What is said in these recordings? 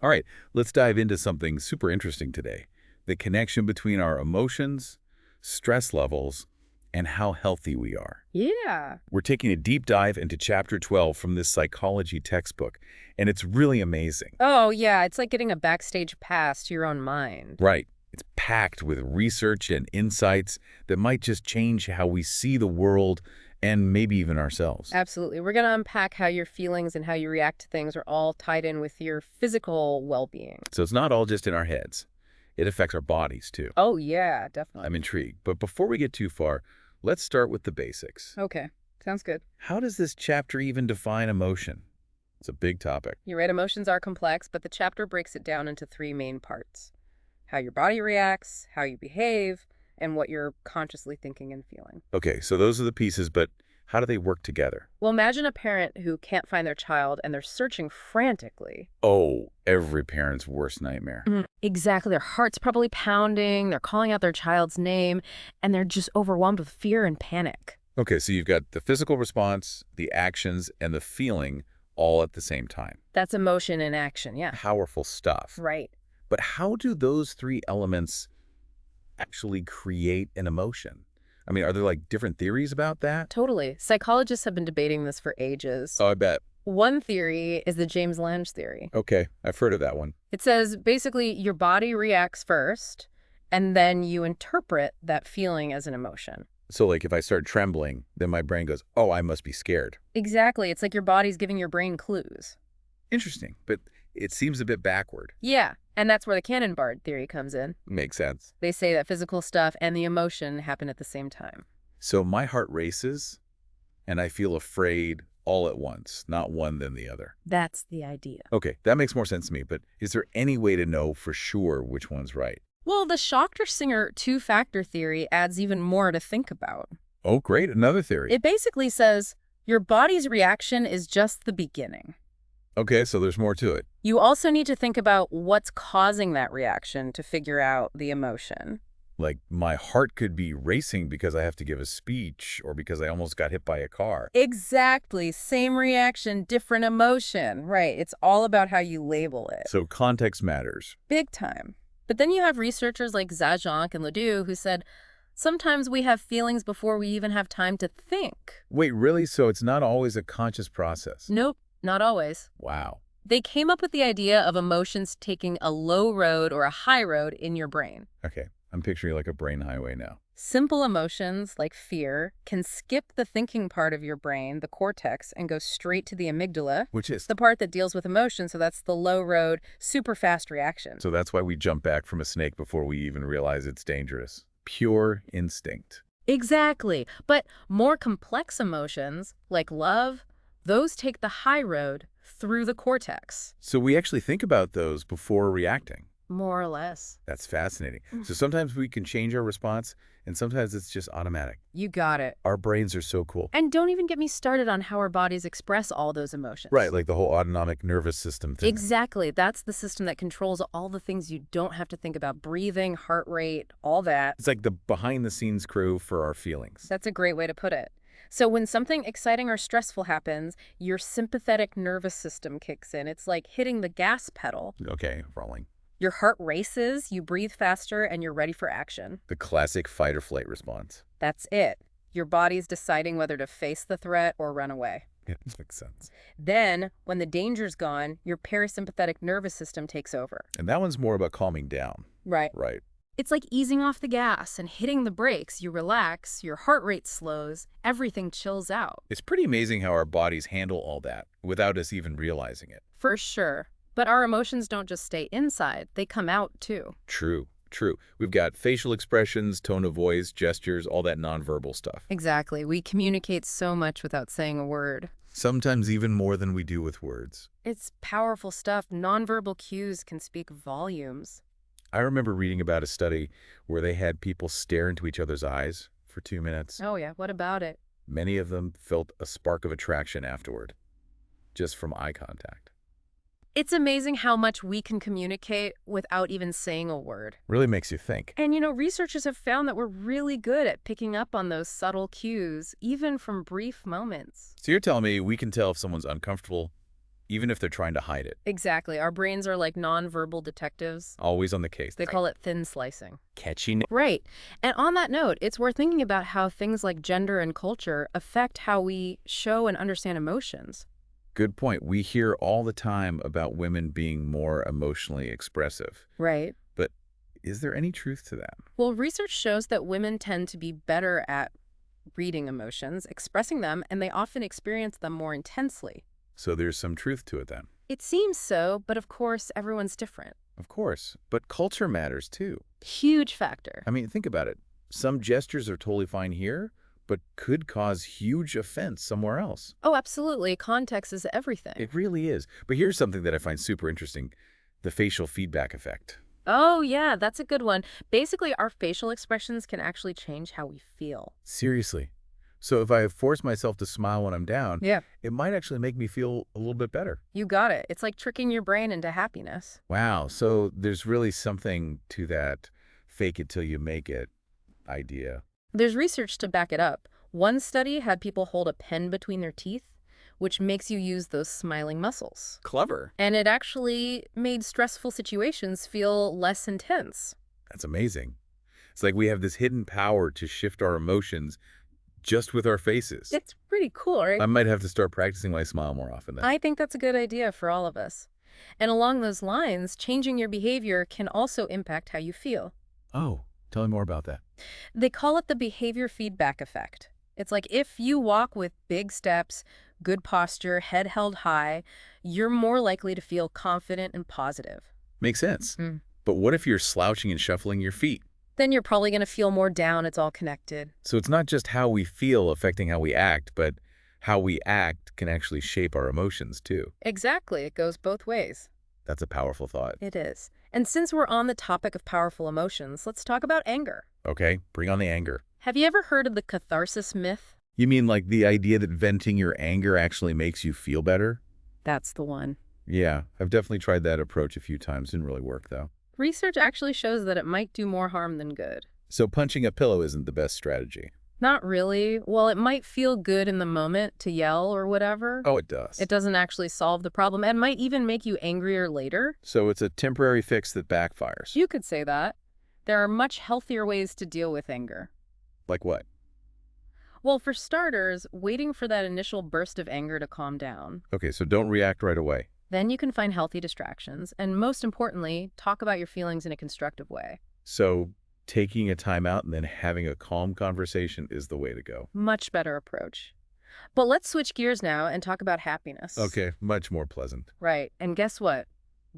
All right, let's dive into something super interesting today. The connection between our emotions, stress levels, and how healthy we are. Yeah. We're taking a deep dive into Chapter 12 from this psychology textbook, and it's really amazing. Oh, yeah, it's like getting a backstage pass to your own mind. Right. It's packed with research and insights that might just change how we see the world and maybe even ourselves. Absolutely. We're going to unpack how your feelings and how you react to things are all tied in with your physical well-being. So it's not all just in our heads. It affects our bodies, too. Oh, yeah, definitely. I'm intrigued. But before we get too far, let's start with the basics. Okay, sounds good. How does this chapter even define emotion? It's a big topic. You're right, emotions are complex, but the chapter breaks it down into three main parts: how your body reacts, how you behave, and what you're consciously thinking and feeling. Okay, so those are the pieces, but how do they work together? Well, imagine a parent who can't find their child and they're searching frantically. Oh, every parent's worst nightmare. Exactly. Their heart's probably pounding, they're calling out their child's name, and they're just overwhelmed with fear and panic. Okay, so you've got the physical response, the actions, and the feeling all at the same time. That's emotion in action, yeah. Powerful stuff. Right. But how do those three elements actually create an emotion? I mean, are there like different theories about that? Totally. Psychologists have been debating this for ages. Oh, I bet. One theory is the James-Lange theory. Okay, I've heard of that one. It says basically your body reacts first, and then you interpret that feeling as an emotion. So like if I start trembling, then my brain goes, oh, I must be scared. Exactly. It's like your body's giving your brain clues. Interesting, but it seems a bit backward. Yeah, and that's where the cannon-bar theory comes in. Makes sense. They say that physical stuff and the emotion happen at the same time. So my heart races and I feel afraid all at once, not one then the other. That's the idea. Okay, that makes more sense to me, but is there any way to know for sure which one's right? Well, the Schachter-Singer two-factor theory adds even more to think about. Oh, great, another theory. It basically says your body's reaction is just the beginning. Okay, so there's more to it. You also need to think about what's causing that reaction to figure out the emotion. Like my heart could be racing because I have to give a speech or because I almost got hit by a car. Exactly. Same reaction, different emotion. Right. It's all about how you label it. So context matters. Big time. But then you have researchers like James-Lange and Ledoux who said, sometimes we have feelings before we even have time to think. Wait, really? So it's not always a conscious process? Nope, not always. Wow. They came up with the idea of emotions taking a low road or a high road in your brain. Okay, I'm picturing like a brain highway now. Simple emotions, like fear, can skip the thinking part of your brain, the cortex, and go straight to the amygdala, Which is? the part that deals with emotion, so that's the low road, super fast reaction. So that's why we jump back from a snake before we even realize it's dangerous. Pure instinct. Exactly. But more complex emotions, like love, those take the high road through the cortex. So we actually think about those before reacting. More or less. That's fascinating. So sometimes we can change our response, and sometimes it's just automatic. You got it. Our brains are so cool. And don't even get me started on how our bodies express all those emotions. Right, like the whole autonomic nervous system thing. Exactly. That's the system that controls all the things you don't have to think about: breathing, heart rate, all that. It's like the behind-the-scenes crew for our feelings. That's a great way to put it. So when something exciting or stressful happens, your sympathetic nervous system kicks in. It's like hitting the gas pedal. Okay, rolling. Your heart races, you breathe faster, and you're ready for action. The classic fight or flight response. That's it. Your body's deciding whether to face the threat or run away. Yeah, that makes sense. Then, when the danger's gone, your parasympathetic nervous system takes over. And that one's more about calming down. Right. Right. It's like easing off the gas and hitting the brakes. You relax, your heart rate slows, everything chills out. It's pretty amazing how our bodies handle all that without us even realizing it. For sure. But our emotions don't just stay inside, they come out too. True, true. We've got facial expressions, tone of voice, gestures, all that nonverbal stuff. Exactly. We communicate so much without saying a word. Sometimes even more than we do with words. It's powerful stuff. Nonverbal cues can speak volumes. I remember reading about a study where they had people stare into each other's eyes for 2 minutes. Oh yeah, what about it? Many of them felt a spark of attraction afterward, just from eye contact. It's amazing how much we can communicate without even saying a word. Really makes you think. And researchers have found that we're really good at picking up on those subtle cues, even from brief moments. So you're telling me we can tell if someone's uncomfortable even if they're trying to hide it. Exactly. Our brains are like nonverbal detectives. Always on the case. They call it thin slicing. Catching. Right. And on that note, it's worth thinking about how things like gender and culture affect how we show and understand emotions. Good point. We hear all the time about women being more emotionally expressive. Right. But is there any truth to that? Well, research shows that women tend to be better at reading emotions, expressing them, and they often experience them more intensely. So there's some truth to it then. It seems so, but of course, everyone's different. Of course. But culture matters too. Huge factor. I mean, think about it. Some gestures are totally fine here, but could cause huge offense somewhere else. Oh, absolutely. Context is everything. It really is. But here's something that I find super interesting, the facial feedback effect. Oh, yeah, that's a good one. Basically, our facial expressions can actually change how we feel. Seriously. So if I force myself to smile when I'm down, Yeah. it might actually make me feel a little bit better. You got it. It's like tricking your brain into happiness. Wow. So there's really something to that fake it till you make it idea. There's research to back it up. One study had people hold a pen between their teeth, which makes you use those smiling muscles. Clever. And it actually made stressful situations feel less intense. That's amazing. It's like we have this hidden power to shift our emotions just with our faces. It's pretty cool, right? I might have to start practicing my smile more often then. I think that's a good idea for all of us. And along those lines, changing your behavior can also impact how you feel. Oh, tell me more about that. They call it the behavior feedback effect. It's like if you walk with big steps, good posture, head held high, you're more likely to feel confident and positive. Makes sense. Mm. But what if you're slouching and shuffling your feet? Then you're probably going to feel more down. It's all connected. So it's not just how we feel affecting how we act, but how we act can actually shape our emotions too. Exactly. It goes both ways. That's a powerful thought. It is. And since we're on the topic of powerful emotions, let's talk about anger. Okay, bring on the anger. Have you ever heard of the catharsis myth? You mean like the idea that venting your anger actually makes you feel better? That's the one. Yeah, I've definitely tried that approach a few times. Didn't really work though. Research actually shows that it might do more harm than good. So punching a pillow isn't the best strategy. Not really. Well, it might feel good in the moment to yell or whatever. Oh, it does. It doesn't actually solve the problem and might even make you angrier later. So it's a temporary fix that backfires. You could say that. There are much healthier ways to deal with anger. Like what? Well, for starters, waiting for that initial burst of anger to calm down. Okay, so don't react right away. Then you can find healthy distractions, and most importantly, talk about your feelings in a constructive way. So taking a time out and then having a calm conversation is the way to go. Much better approach. But let's switch gears now and talk about happiness. Okay, much more pleasant. Right, and guess what?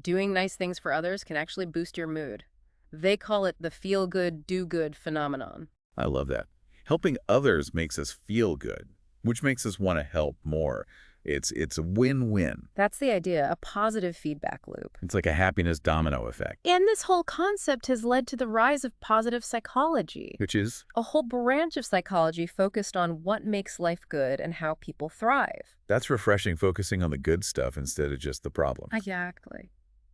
Doing nice things for others can actually boost your mood. They call it the feel-good, do-good phenomenon. I love that. Helping others makes us feel good, which makes us want to help more. It's a win-win. That's the idea, a positive feedback loop. It's like a happiness domino effect. And this whole concept has led to the rise of positive psychology, Which is? a whole branch of psychology focused on what makes life good and how people thrive. That's refreshing, focusing on the good stuff instead of just the problem. Exactly.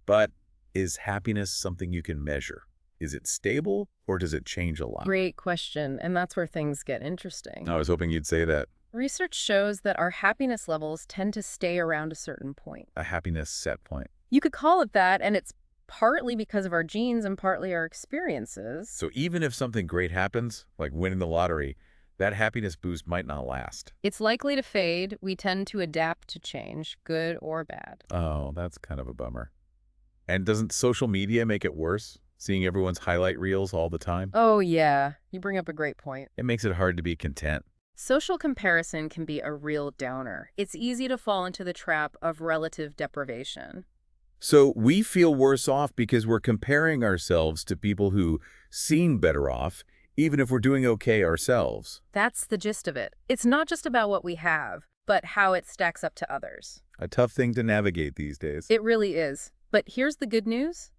But is happiness something you can measure? Is it stable or does it change a lot? Great question, and that's where things get interesting. I was hoping you'd say that. Research shows that our happiness levels tend to stay around a certain point. A happiness set point. You could call it that, and it's partly because of our genes and partly our experiences. So even if something great happens, like winning the lottery, that happiness boost might not last. It's likely to fade. We tend to adapt to change, good or bad. Oh, that's kind of a bummer. And doesn't social media make it worse? Seeing everyone's highlight reels all the time? Oh, yeah. You bring up a great point. It makes it hard to be content. Social comparison can be a real downer. It's easy to fall into the trap of relative deprivation. So we feel worse off because we're comparing ourselves to people who seem better off, even if we're doing okay ourselves. That's the gist of it. It's not just about what we have, but how it stacks up to others. A tough thing to navigate these days. It really is. But here's the good news.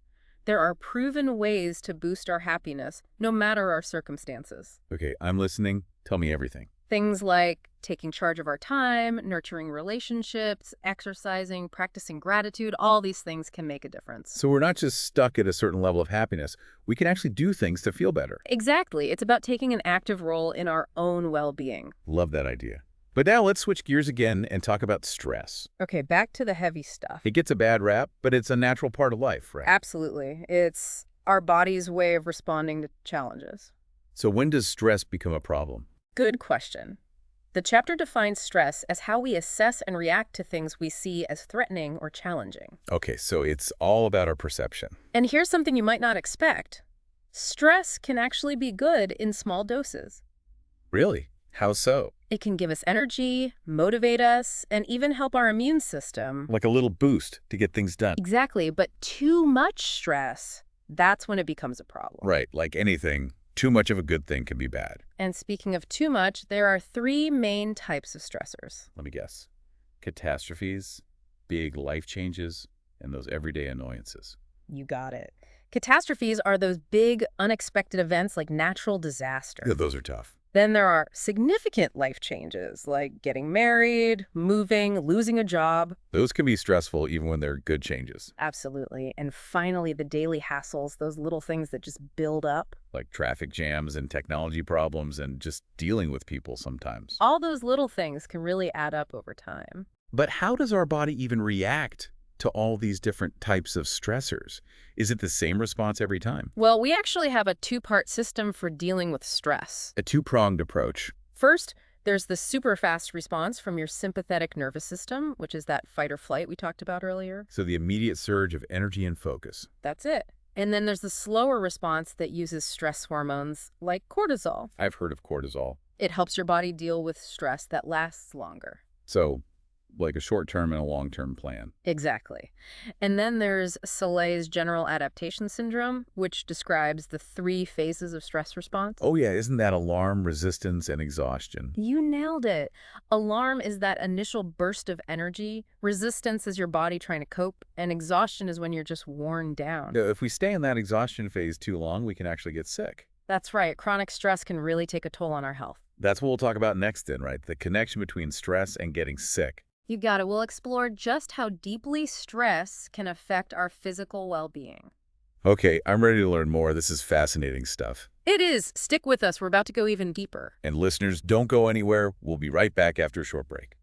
There are proven ways to boost our happiness, no matter our circumstances. Okay, I'm listening. Tell me everything. Things like taking charge of our time, nurturing relationships, exercising, practicing gratitude, all these things can make a difference. So we're not just stuck at a certain level of happiness. We can actually do things to feel better. Exactly. It's about taking an active role in our own well-being. Love that idea. But now let's switch gears again and talk about stress. Okay, back to the heavy stuff. It gets a bad rap, but it's a natural part of life, right? Absolutely. It's our body's way of responding to challenges. So when does stress become a problem? Good question. The chapter defines stress as how we assess and react to things we see as threatening or challenging. Okay, so it's all about our perception. And here's something you might not expect. Stress can actually be good in small doses. Really? How so? It can give us energy, motivate us, and even help our immune system. Like a little boost to get things done. Exactly, but too much stress, that's when it becomes a problem. Right, like anything, too much of a good thing can be bad. And speaking of too much, there are three main types of stressors. Let me guess. Catastrophes, big life changes, and those everyday annoyances. You got it. Catastrophes are those big, unexpected events like natural disaster. Yeah, those are tough. Then there are significant life changes like getting married, moving, losing a job. Those can be stressful even when they're good changes. Absolutely. And finally, the daily hassles, those little things that just build up. Like traffic jams and technology problems and just dealing with people sometimes. All those little things can really add up over time. But how does our body even react to all these different types of stressors? Is it the same response every time? Well, we actually have a two-part system for dealing with stress. A two-pronged approach. First, there's the super fast response from your sympathetic nervous system, which is that fight or flight we talked about earlier. So the immediate surge of energy and focus. That's it. And then there's the slower response that uses stress hormones like cortisol. I've heard of cortisol. It helps your body deal with stress that lasts longer. So, like a short-term and a long-term plan. Exactly. And then there's Selye's general adaptation syndrome, which describes the three phases of stress response. Oh yeah, isn't that alarm, resistance, and exhaustion? You nailed it. Alarm is that initial burst of energy, resistance is your body trying to cope, and exhaustion is when you're just worn down. If we stay in that exhaustion phase too long, we can actually get sick. That's right. Chronic stress can really take a toll on our health. That's what we'll talk about next then, right? The connection between stress and getting sick. You got it. We'll explore just how deeply stress can affect our physical well-being. Okay, I'm ready to learn more. This is fascinating stuff. It is. Stick with us. We're about to go even deeper. And listeners, don't go anywhere. We'll be right back after a short break.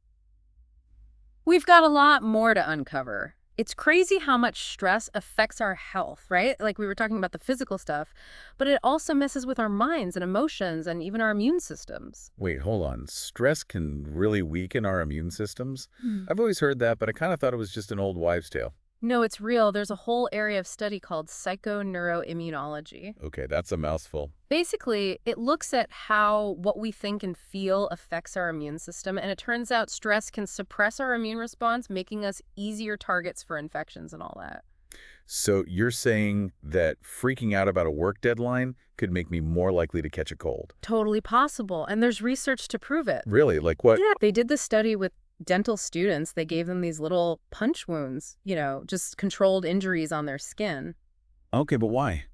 We've got a lot more to uncover. It's crazy how much stress affects our health, right? Like we were talking about the physical stuff, but it also messes with our minds and emotions and even our immune systems. Wait, hold on. Stress can really weaken our immune systems? Hmm. I've always heard that, but I kind of thought it was just an old wives' tale. No, it's real. There's a whole area of study called psychoneuroimmunology. Okay, that's a mouthful. Basically, it looks at how what we think and feel affects our immune system, and it turns out stress can suppress our immune response, making us easier targets for infections and all that. So you're saying that freaking out about a work deadline could make me more likely to catch a cold? Totally possible, and there's research to prove it. Really? Like what? Yeah, they did this study with dental students. They gave them these little punch wounds, just controlled injuries on their skin. Okay, but why?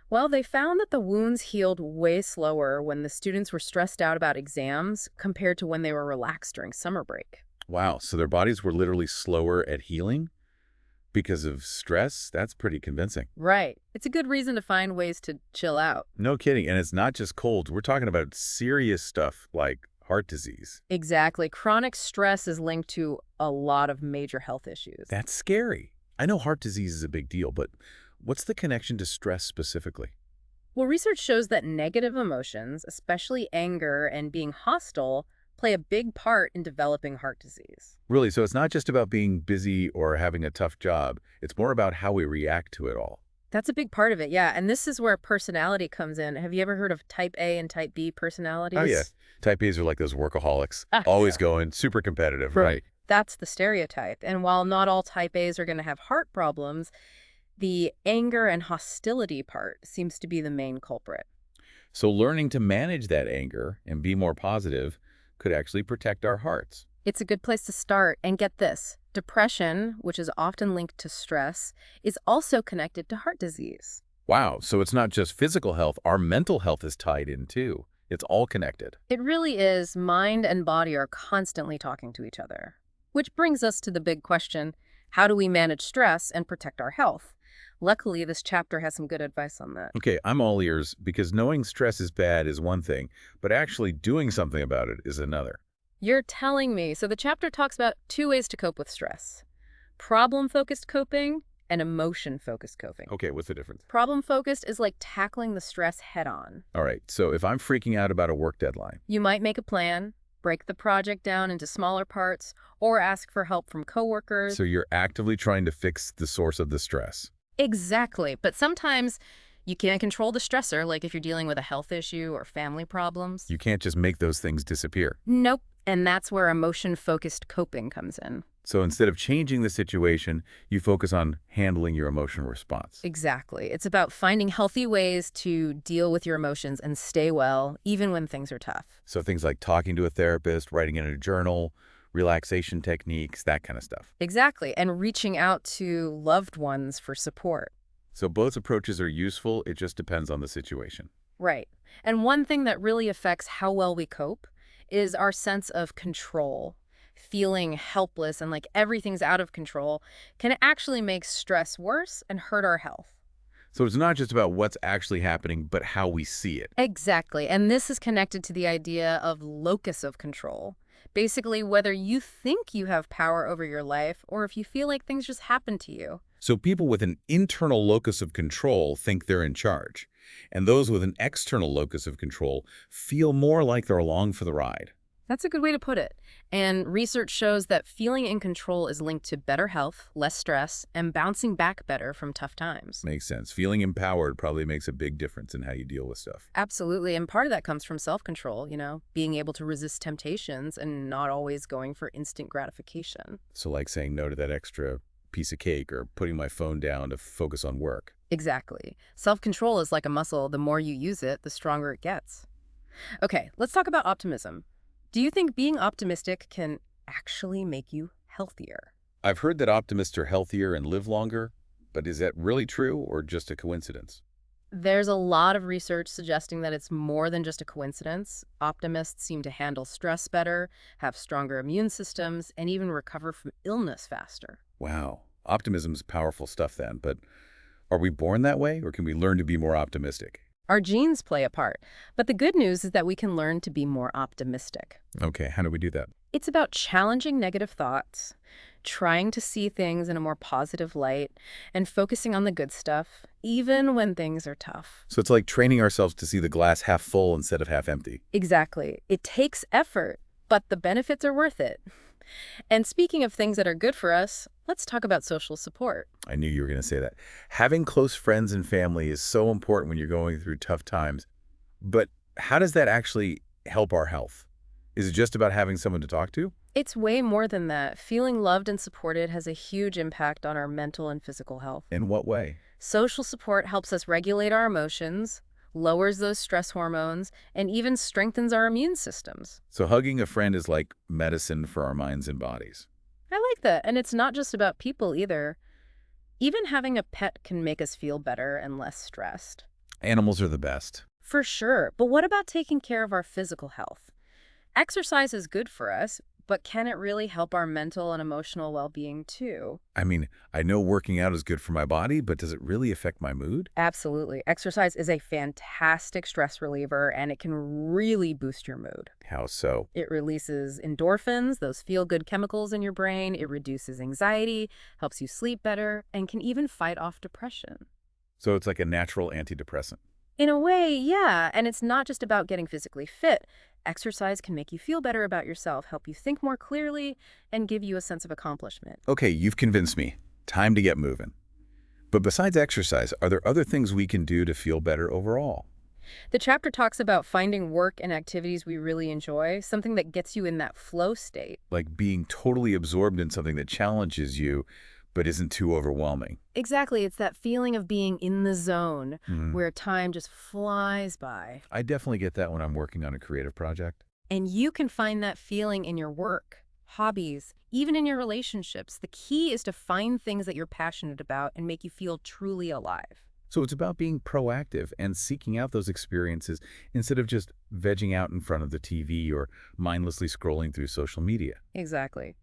Well, they found that the wounds healed way slower when the students were stressed out about exams compared to when they were relaxed during summer break. Wow, so their bodies were literally slower at healing because of stress? That's pretty convincing. Right. It's a good reason to find ways to chill out. No kidding. And it's not just colds. We're talking about serious stuff like heart disease. Exactly. Chronic stress is linked to a lot of major health issues. That's scary. I know heart disease is a big deal, but what's the connection to stress specifically? Well, research shows that negative emotions, especially anger and being hostile, play a big part in developing heart disease. Really, so it's not just about being busy or having a tough job. It's more about how we react to it all. That's a big part of it, yeah. And this is where personality comes in. Have you ever heard of type A and type B personalities? Oh, yeah. Type A's are like those workaholics, Ah, always going, super competitive, right? That's the stereotype. And while not all type A's are going to have heart problems, the anger and hostility part seems to be the main culprit. So learning to manage that anger and be more positive could actually protect our hearts. It's a good place to start. And get this, depression, which is often linked to stress, is also connected to heart disease. Wow, so it's not just physical health, our mental health is tied in too. It's all connected. It really is. Mind and body are constantly talking to each other. Which brings us to the big question, how do we manage stress and protect our health? Luckily, this chapter has some good advice on that. Okay, I'm all ears because knowing stress is bad is one thing, but actually doing something about it is another. You're telling me. So the chapter talks about two ways to cope with stress: problem-focused coping and emotion-focused coping. Okay, what's the difference? Problem-focused is like tackling the stress head-on. All right, so if I'm freaking out about a work deadline, You might make a plan, break the project down into smaller parts, or ask for help from coworkers. so you're actively trying to fix the source of the stress. Exactly. But sometimes you can't control the stressor, like if you're dealing with a health issue or family problems. You can't just make those things disappear. Nope. And that's where emotion-focused coping comes in. So instead of changing the situation, you focus on handling your emotional response. Exactly. It's about finding healthy ways to deal with your emotions and stay well, even when things are tough. So things like talking to a therapist, writing in a journal, relaxation techniques, that kind of stuff. Exactly. And reaching out to loved ones for support. So both approaches are useful, it just depends on the situation. Right. And one thing that really affects how well we cope is our sense of control. Feeling helpless and like everything's out of control can actually make stress worse and hurt our health. So it's not just about what's actually happening, but how we see it. Exactly. And this is connected to the idea of locus of control. Basically, whether you think you have power over your life or if you feel like things just happen to you. So people with an internal locus of control think they're in charge, and those with an external locus of control feel more like they're along for the ride. That's a good way to put it. And research shows that feeling in control is linked to better health, less stress, and bouncing back better from tough times. Makes sense. Feeling empowered probably makes a big difference in how you deal with stuff. Absolutely. And part of that comes from self-control, being able to resist temptations and not always going for instant gratification. So like saying no to that extra piece of cake or putting my phone down to focus on work. Exactly. Self-control is like a muscle. The more you use it, the stronger it gets. Okay, let's talk about optimism. Do you think being optimistic can actually make you healthier? I've heard that optimists are healthier and live longer, but is that really true or just a coincidence? There's a lot of research suggesting that it's more than just a coincidence. Optimists seem to handle stress better, have stronger immune systems, and even recover from illness faster. Wow, optimism's powerful stuff then, but are we born that way or can we learn to be more optimistic? Our genes play a part, but the good news is that we can learn to be more optimistic. Okay, how do we do that? It's about challenging negative thoughts, trying to see things in a more positive light, and focusing on the good stuff, even when things are tough. So it's like training ourselves to see the glass half full instead of half empty. Exactly. It takes effort, but the benefits are worth it. And speaking of things that are good for us, let's talk about social support. I knew you were going to say that. Having close friends and family is so important when you're going through tough times. But how does that actually help our health? Is it just about having someone to talk to? It's way more than that. Feeling loved and supported has a huge impact on our mental and physical health. In what way? Social support helps us regulate our emotions, lowers those stress hormones, and even strengthens our immune systems. So hugging a friend is like medicine for our minds and bodies. I like that. And it's not just about people either. Even having a pet can make us feel better and less stressed. Animals are the best. For sure. But what about taking care of our physical health? Exercise is good for us, but can it really help our mental and emotional well-being too? I mean, I know working out is good for my body, but does it really affect my mood? Absolutely. Exercise is a fantastic stress reliever, and it can really boost your mood. How so? It releases endorphins, those feel-good chemicals in your brain. It reduces anxiety, helps you sleep better, and can even fight off depression. So it's like a natural antidepressant. In a way, yeah. And it's not just about getting physically fit. Exercise can make you feel better about yourself, help you think more clearly, and give you a sense of accomplishment. Okay, you've convinced me. Time to get moving. But besides exercise, are there other things we can do to feel better overall? The chapter talks about finding work and activities we really enjoy, something that gets you in that flow state. Like being totally absorbed in something that challenges you, but isn't too overwhelming. Exactly. It's that feeling of being in the zone Mhm. where time just flies by. I definitely get that when I'm working on a creative project. And you can find that feeling in your work, hobbies, even in your relationships. The key is to find things that you're passionate about and make you feel truly alive. So it's about being proactive and seeking out those experiences instead of just vegging out in front of the TV or mindlessly scrolling through social media. Exactly.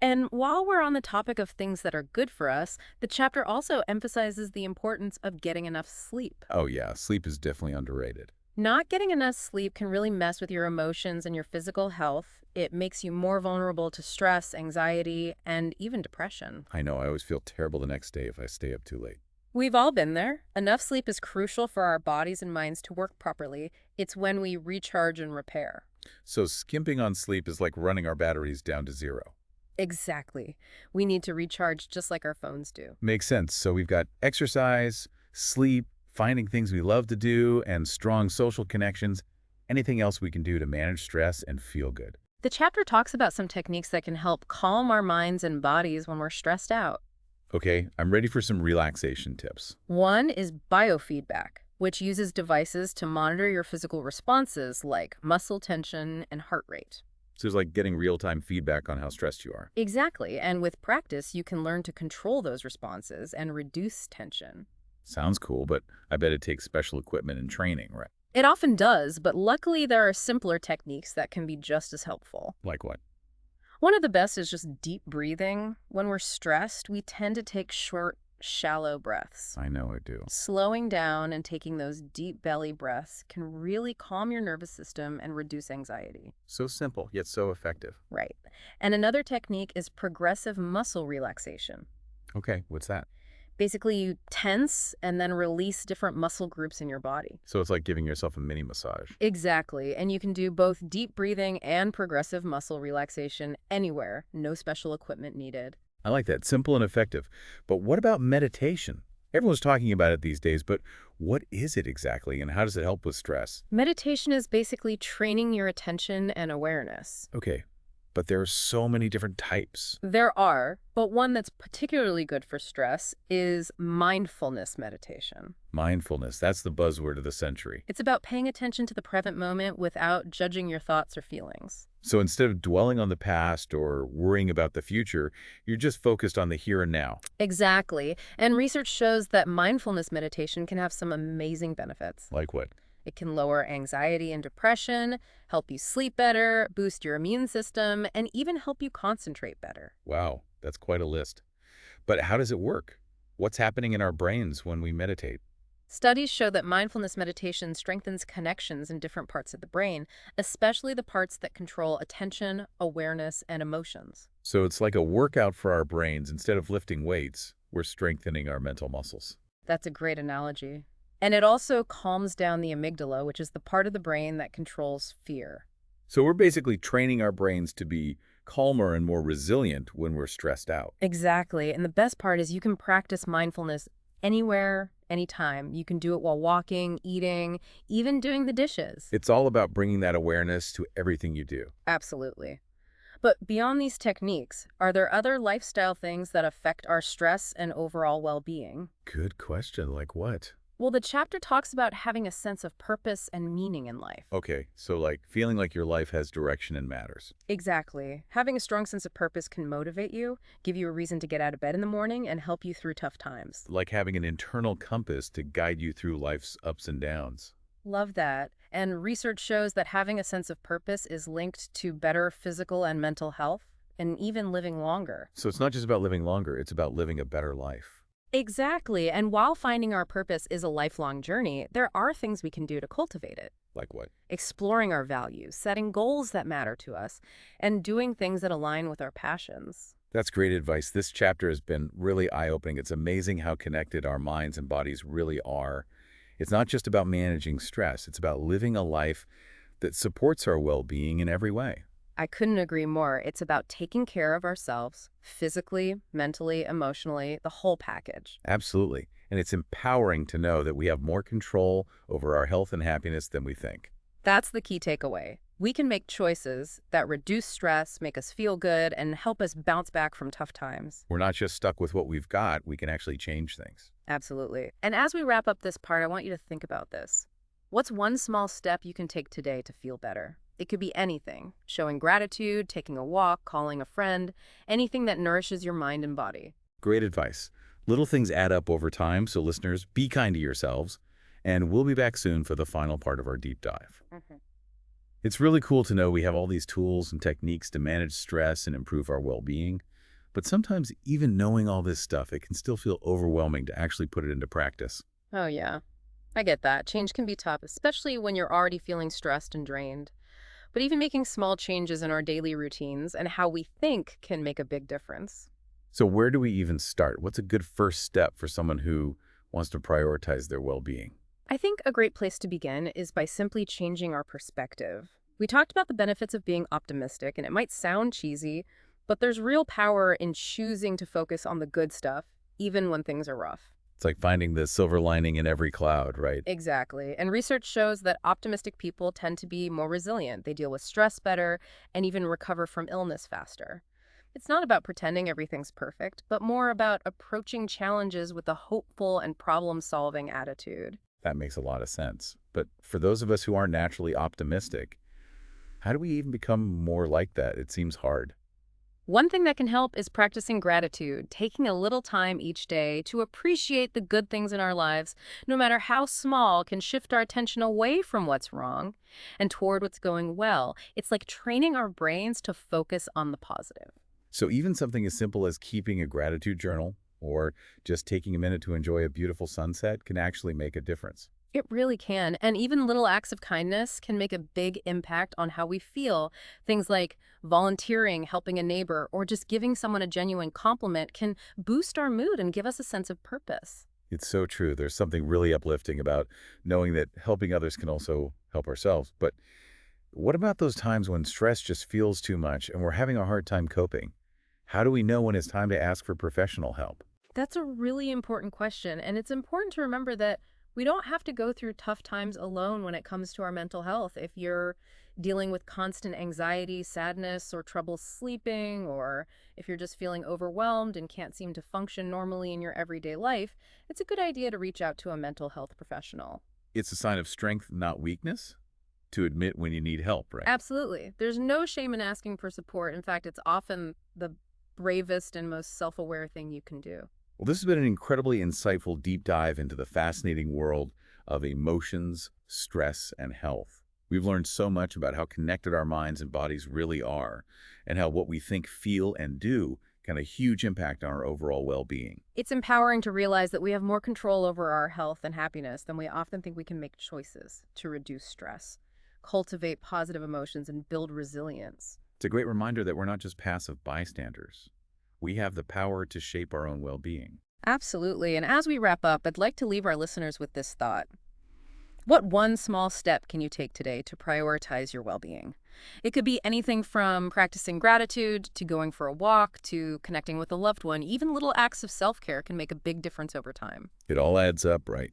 And while we're on the topic of things that are good for us, the chapter also emphasizes the importance of getting enough sleep. Oh yeah, sleep is definitely underrated. Not getting enough sleep can really mess with your emotions and your physical health. It makes you more vulnerable to stress, anxiety, and even depression. I know, I always feel terrible the next day if I stay up too late. We've all been there. Enough sleep is crucial for our bodies and minds to work properly. It's when we recharge and repair. So skimping on sleep is like running our batteries down to zero. Exactly. We need to recharge just like our phones do. Makes sense. So we've got exercise, sleep, finding things we love to do, and strong social connections. Anything else we can do to manage stress and feel good. The chapter talks about some techniques that can help calm our minds and bodies when we're stressed out. Okay, I'm ready for some relaxation tips. One is biofeedback, which uses devices to monitor your physical responses like muscle tension and heart rate. So it's like getting real-time feedback on how stressed you are. Exactly, and with practice, you can learn to control those responses and reduce tension. Sounds cool, but I bet it takes special equipment and training, right? It often does, but luckily there are simpler techniques that can be just as helpful. Like what? One of the best is just deep breathing. When we're stressed, we tend to take short, shallow breaths. I know I do. Slowing down and taking those deep belly breaths can really calm your nervous system and reduce anxiety. So simple, yet so effective. Right. And another technique is progressive muscle relaxation. Okay, what's that? Basically, you tense and then release different muscle groups in your body. So it's like giving yourself a mini massage. Exactly. And you can do both deep breathing and progressive muscle relaxation anywhere. No special equipment needed. I like that. Simple and effective. But what about meditation? Everyone's talking about it these days, but what is it exactly and how does it help with stress? Meditation is basically training your attention and awareness. Okay, but there are so many different types. There are, but one that's particularly good for stress is mindfulness meditation. Mindfulness, that's the buzzword of the century. It's about paying attention to the present moment without judging your thoughts or feelings. So instead of dwelling on the past or worrying about the future, you're just focused on the here and now. Exactly. And research shows that mindfulness meditation can have some amazing benefits. Like what? It can lower anxiety and depression, help you sleep better, boost your immune system, and even help you concentrate better. Wow, that's quite a list. But how does it work? What's happening in our brains when we meditate? Studies show that mindfulness meditation strengthens connections in different parts of the brain, especially the parts that control attention, awareness, and emotions. So it's like a workout for our brains. Instead of lifting weights, we're strengthening our mental muscles. That's a great analogy. And it also calms down the amygdala, which is the part of the brain that controls fear. So we're basically training our brains to be calmer and more resilient when we're stressed out. Exactly. And the best part is you can practice mindfulness anywhere, anytime. You can do it while walking, eating, even doing the dishes. It's all about bringing that awareness to everything you do. Absolutely. But beyond these techniques, are there other lifestyle things that affect our stress and overall well-being? Good question. Like what? Well, the chapter talks about having a sense of purpose and meaning in life. Okay, so like feeling like your life has direction and matters. Exactly. Having a strong sense of purpose can motivate you, give you a reason to get out of bed in the morning, and help you through tough times. Like having an internal compass to guide you through life's ups and downs. Love that. And research shows that having a sense of purpose is linked to better physical and mental health, and even living longer. So it's not just about living longer, it's about living a better life. Exactly. And while finding our purpose is a lifelong journey, there are things we can do to cultivate it. Like what? Exploring our values, setting goals that matter to us, and doing things that align with our passions. That's great advice. This chapter has been really eye-opening. It's amazing how connected our minds and bodies really are. It's not just about managing stress. It's about living a life that supports our well-being in every way. I couldn't agree more. It's about taking care of ourselves, physically, mentally, emotionally, the whole package. Absolutely. And it's empowering to know that we have more control over our health and happiness than we think. That's the key takeaway. We can make choices that reduce stress, make us feel good, and help us bounce back from tough times. We're not just stuck with what we've got. We can actually change things. Absolutely. And as we wrap up this part, I want you to think about this. What's one small step you can take today to feel better? It could be anything. Showing gratitude, taking a walk, calling a friend, anything that nourishes your mind and body. Great advice. Little things add up over time, so listeners, be kind to yourselves. And we'll be back soon for the final part of our deep dive. It's really cool to know we have all these tools and techniques to manage stress and improve our well-being. But sometimes even knowing all this stuff, it can still feel overwhelming to actually put it into practice. Oh, yeah. I get that. Change can be tough, especially when you're already feeling stressed and drained. But even making small changes in our daily routines and how we think can make a big difference. So where do we even start? What's a good first step for someone who wants to prioritize their well-being? I think a great place to begin is by simply changing our perspective. We talked about the benefits of being optimistic, and it might sound cheesy, but there's real power in choosing to focus on the good stuff, even when things are rough. It's like finding the silver lining in every cloud, right? Exactly. And research shows that optimistic people tend to be more resilient. They deal with stress better and even recover from illness faster. It's not about pretending everything's perfect, but more about approaching challenges with a hopeful and problem solving attitude. That makes a lot of sense. But for those of us who aren't naturally optimistic, how do we even become more like that? It seems hard. One thing that can help is practicing gratitude, taking a little time each day to appreciate the good things in our lives, no matter how small, can shift our attention away from what's wrong and toward what's going well. It's like training our brains to focus on the positive. So even something as simple as keeping a gratitude journal or just taking a minute to enjoy a beautiful sunset can actually make a difference. It really can. And even little acts of kindness can make a big impact on how we feel. Things like volunteering, helping a neighbor, or just giving someone a genuine compliment can boost our mood and give us a sense of purpose. It's so true. There's something really uplifting about knowing that helping others can also help ourselves. But what about those times when stress just feels too much and we're having a hard time coping? How do we know when it's time to ask for professional help? That's a really important question. And it's important to remember that we don't have to go through tough times alone when it comes to our mental health. If you're dealing with constant anxiety, sadness, or trouble sleeping, or if you're just feeling overwhelmed and can't seem to function normally in your everyday life, it's a good idea to reach out to a mental health professional. It's a sign of strength, not weakness, to admit when you need help, right? Absolutely. There's no shame in asking for support. In fact, it's often the bravest and most self aware thing you can do. Well, this has been an incredibly insightful deep dive into the fascinating world of emotions, stress, and health. We've learned so much about how connected our minds and bodies really are, and how what we think, feel, and do can have a huge impact on our overall well-being. It's empowering to realize that we have more control over our health and happiness than we often think. We can make choices to reduce stress, cultivate positive emotions, and build resilience. It's a great reminder that we're not just passive bystanders. We have the power to shape our own well-being. Absolutely. And as we wrap up, I'd like to leave our listeners with this thought. What one small step can you take today to prioritize your well being? It could be anything from practicing gratitude to going for a walk to connecting with a loved one. Even little acts of self care can make a big difference over time. It all adds up, right?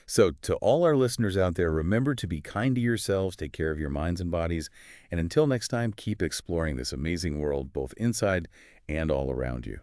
So to all our listeners out there, remember to be kind to yourselves, take care of your minds and bodies, and until next time, keep exploring this amazing world both inside and all around you.